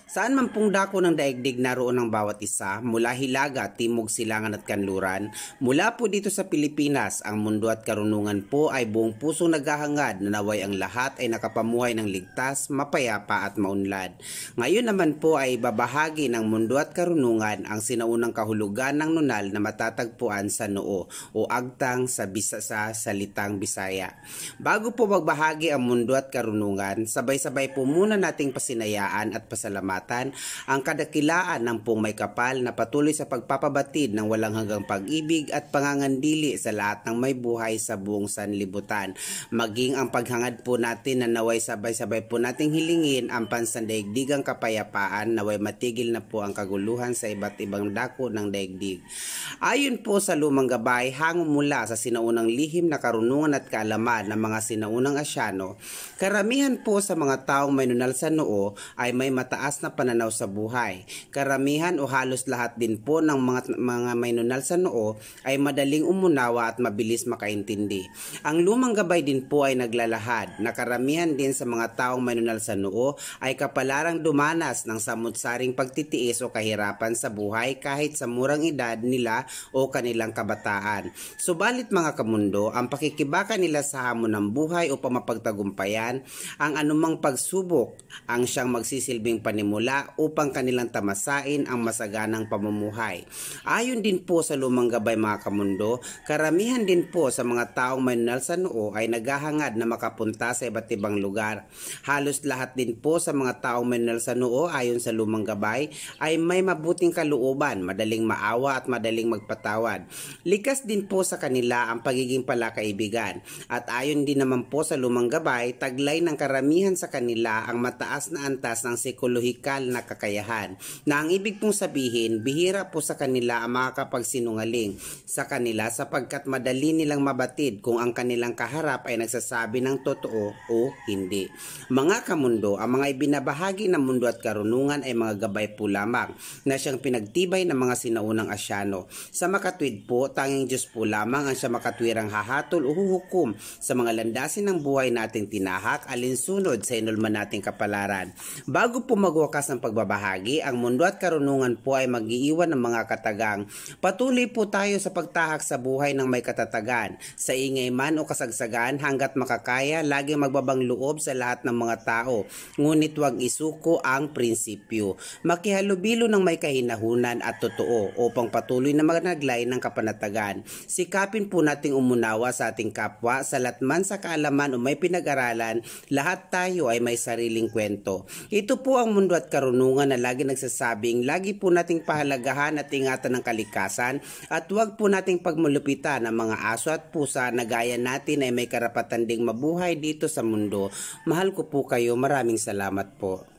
Saan man pong dako ng daigdig naroon ang bawat isa, mula Hilaga, Timog, Silangan at Kanluran, mula po dito sa Pilipinas, ang mundo at karunungan po ay buong pusong naghahangad na naway ang lahat ay nakapamuhay ng ligtas, mapayapa at maunlad. Ngayon naman po ay babahagi ng mundo at karunungan ang sinaunang kahulugan ng nunal na matatagpuan sa noo o agtang sa salitang Bisaya. Bago po magbahagi ang mundo at karunungan, sabay-sabay po muna nating pasinayaan at pasalamatan ang kadakilaan ng pong may kapal na patuloy sa pagpapabatid ng walang hanggang pag-ibig at pangangandili sa lahat ng may buhay sa buong sanlibutan. Maging ang paghangad po natin na naway sabay-sabay po nating hilingin ang pansandaigdigang kapayapaan, naway matigil na po ang kaguluhan sa iba't ibang dako ng daigdig. Ayon po sa lumang gabay, hango mula sa sinaunang lihim na karunungan at kaalaman ng mga sinaunang Asyano, karamihan po sa mga taong may nunal sa noo ay may mataas na pananaw sa buhay. Karamihan o halos lahat din po ng mga may nunal sa noo ay madaling umunawa at mabilis makaintindi. Ang lumang gabay din po ay naglalahad na karamihan din sa mga taong may nunal sa noo ay kapalarang dumanas ng samut-saring pagtitiis o kahirapan sa buhay kahit sa murang edad nila o kanilang kabataan. Subalit mga kamundo, ang pakikibaka nila sa hamon ng buhay o mapagtagumpayan, ang anumang pagsubok ang siyang magsisilbing panimula upang kanilang tamasain ang masaganang pamumuhay. Ayon din po sa lumang gabay mga kamundo, karamihan din po sa mga taong may nunal sa noo ay naghahangad na makapunta sa iba't ibang lugar. Halos lahat din po sa mga taong may nunal sa noo ayon sa lumang gabay ay may mabuting kalooban, madaling maawa at madaling magpatawad. Likas din po sa kanila ang pagiging palakaibigan. At ayon din naman po sa lumang gabay, taglay ng karamihan sa kanila ang mataas na antas ng psikolohikal na kakayahan, na ang ibig pong sabihin, bihira po sa kanila ang makakapagsinungaling sa kanila sapagkat madali nilang mabatid kung ang kanilang kaharap ay nagsasabi ng totoo o hindi. Mga kamundo, ang mga ibinabahagi ng mundo at karunungan ay mga gabay po lamang na siyang pinagtibay ng mga sinaunang Asyano. Sa makatwid po, tanging Diyos po lamang ang siya makatwirang hahatol o huhukom sa mga landasin ng buhay nating tinahak alinsunod sa inulman nating kapalaran. Bago po magwakas ng pagbabahagi, ang mundo at karunungan po ay mag-iiwan ng mga katagang. Patuloy po tayo sa pagtahak sa buhay ng may katatagan. Sa ingay man o kasagsagan, hanggat makakaya, laging magbabang loob sa lahat ng mga tao. Ngunit huwag isuko ang prinsipyo. Makihalubilo ng may kahinahunan at totoo upang patuloy na magnaglay ng kapanatagan. Sikapin po nating umunawa sa ating kapwa, sa latman sa kaalaman o may pinag-aralan, lahat tayo ay may sariling kwento. Ito po ang mundo at karunungan na lagi nagsasabing lagi po nating pahalagahan at ingatan ng kalikasan at huwag po nating pagmulupitan ang mga aso at pusa na gaya natin ay may karapatan ding mabuhay dito sa mundo. Mahal ko po kayo. Maraming salamat po.